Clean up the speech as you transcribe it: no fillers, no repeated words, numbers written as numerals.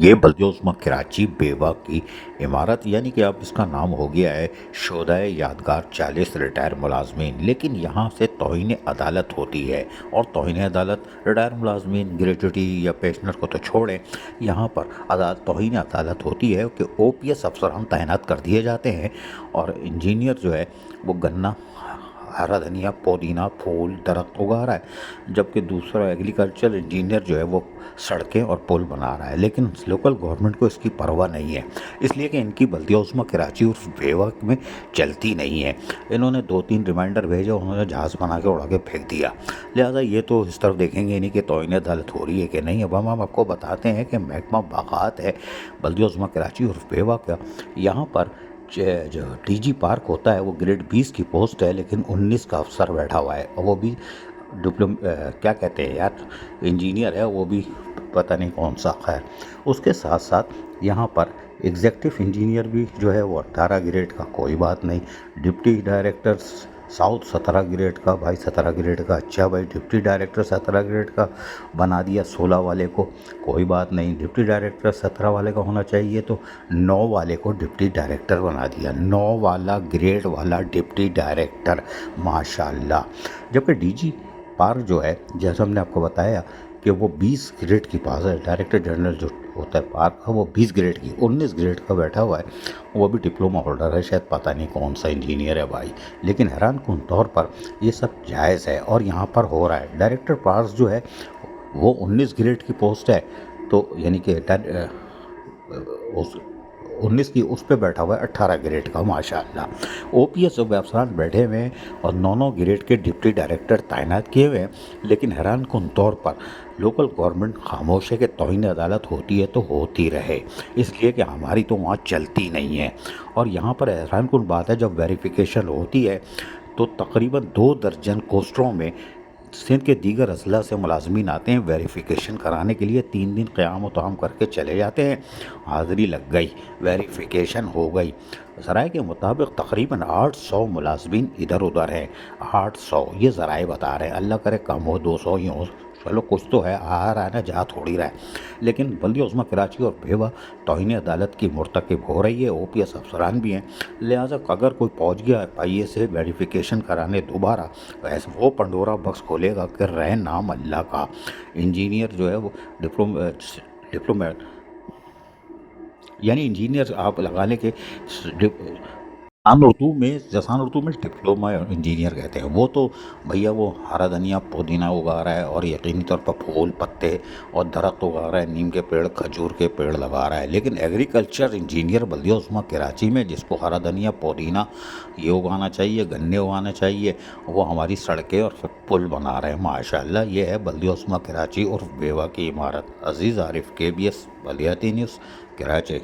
یہ بلدیوزمہ کراچی بیوہ کی عمارت، یعنی کہ اب اس کا نام ہو گیا ہے شہدائے یادگار 40 ریٹائر ملازمین، لیکن یہاں سے توہین عدالت ہوتی ہے۔ اور توہین عدالت ریٹائر ملازمین، گریجویٹی یا پینشنر کو تو چھوڑیں، یہاں پر توہین عدالت ہوتی ہے کہ او پی ایس افسران تعینات کر دیے جاتے ہیں، اور انجینئر جو ہے وہ گنا، ہرا دھنیا، پودینہ، پھول، درخت اگا رہا ہے، جبکہ دوسرا ایگریکلچر انجینئر جو ہے وہ سڑکیں اور پل بنا رہا ہے۔ لیکن لوکل گورنمنٹ کو اس کی پرواہ نہیں ہے، اس لیے کہ ان کی بلدیوزمہ کراچی اور بیوہ میں چلتی نہیں ہے۔ انہوں نے 2-3 ریمائنڈر بھیجے، انہوں نے جہاز بنا کے اڑا کے پھینک دیا، لہٰذا یہ تو اس طرف دیکھیں گے نہیں کہ توہین عدالت ہو رہی ہے کہ نہیں۔ اب ہم آپ کو بتاتے ہیں کہ محکمہ باغات ہے بلدیوزمہ کراچی اور بیوہ کا، یہاں پر جو ٹی جی پارک ہوتا ہے وہ گریڈ 20 کی پوسٹ ہے، لیکن 19 کا افسر بیٹھا ہوا ہے، اور وہ بھی کیا کہتے ہیں یار، انجینئر ہے، وہ بھی پتہ نہیں کون سا۔ خیر، اس کے ساتھ ساتھ یہاں پر ایگزیکٹو انجینئر بھی جو ہے وہ 18 گریڈ کا، کوئی بات نہیں۔ ڈپٹی ڈائریکٹر ساؤتھ 17 گریڈ کا، بھائی 17 گریڈ کا، اچھا بھائی ڈپٹی ڈائریکٹر 17 گریڈ کا بنا دیا 16 والے کو، کوئی بات نہیں۔ ڈپٹی ڈائریکٹر 17 والے کا ہونا چاہیے تو 9 والے کو ڈپٹی ڈائریکٹر بنا دیا، 9 والا گریڈ والا ڈپٹی ڈائریکٹر، ماشاءاللہ۔ جبکہ ڈی جی پارک جو ہے، جیسا ہم نے آپ کو بتایا کہ وہ 20 گریڈ کی پاس ہے، ڈائریکٹر جنرل جو ہوتا ہے پارک کا وہ 20 گریڈ کی، 19 گریڈ کا بیٹھا ہوا ہے، وہ بھی ڈپلومہ ہولڈر ہے، شاید پتہ نہیں کون سا انجینئر ہے بھائی۔ لیکن حیران کن طور پر یہ سب جائز ہے اور یہاں پر ہو رہا ہے۔ ڈائریکٹر پارک جو ہے وہ 19 گریڈ کی پوسٹ ہے، تو یعنی کہ 19 کی اس پہ بیٹھا ہوا ہے 18 گریڈ کا، ماشاءاللہ۔ او پی ایس افسران بیٹھے ہوئے ہیں اور 9 گریڈ کے ڈپٹی ڈائریکٹر تعینات کیے ہوئے ہیں، لیکن حیران کن طور پر لوکل گورنمنٹ خاموش ہے کہ توہین عدالت ہوتی ہے تو ہوتی رہے، اس لیے کہ ہماری تو وہاں چلتی نہیں ہے۔ اور یہاں پر حیران کن بات ہے، جب ویریفیکیشن ہوتی ہے تو تقریباً 2 درجن کوسٹروں میں سندھ کے دیگر اضلاع سے ملازمین آتے ہیں ویریفیکیشن کرانے کے لیے، 3 دن قیام و طعام کر کے چلے جاتے ہیں، حاضری لگ گئی، ویریفیکیشن ہو گئی۔ ذرائع کے مطابق تقریباً 800 ملازمین ادھر ادھر ہیں، 800، یہ ذرائع بتا رہے ہیں، اللہ کرے کم ہو، 200 ہی ہو، چلو کچھ تو ہے، آ رہا ہے نا، جا تھوڑی رہا ہے۔ لیکن بلدیوزمہ کراچی اور بیوہ توہین عدالت کی مرتکب ہو رہی ہے، او پی ایس افسران بھی ہیں، لہٰذا اگر کوئی پہنچ گیا آئی اے سے ویریفیکیشن کرانے دوبارہ، تو ایسے وہ پنڈورا باکس کھولے گا کہ رہے نام اللہ کا۔ انجینئر جو ہے وہ ڈپلومیٹ، یعنی انجینئر آپ لگا لیں کہ جسان اردو میں ڈپلومہ انجینئر کہتے ہیں، وہ تو بھیا وہ ہرا دھنیا پودینہ اگا رہا ہے، اور یقینی طور پر پھول پتے اور درخت اگا رہا ہے، نیم کے پیڑ، کھجور کے پیڑ لگا رہا ہے۔ لیکن ایگریکلچر انجینئر بلدیوزمہ کراچی میں، جس کو ہرا دھنیا پودینہ یہ اگانا چاہیے، گنے اگانا چاہیے، وہ ہماری سڑکیں اور پل بنا رہے ہیں، ماشاءاللہ۔ یہ ہے بلدیوزمہ کراچی اور بیوہ کی عمارت۔ عزیز عارف، KBS بلیاتی نیوز، کراچی۔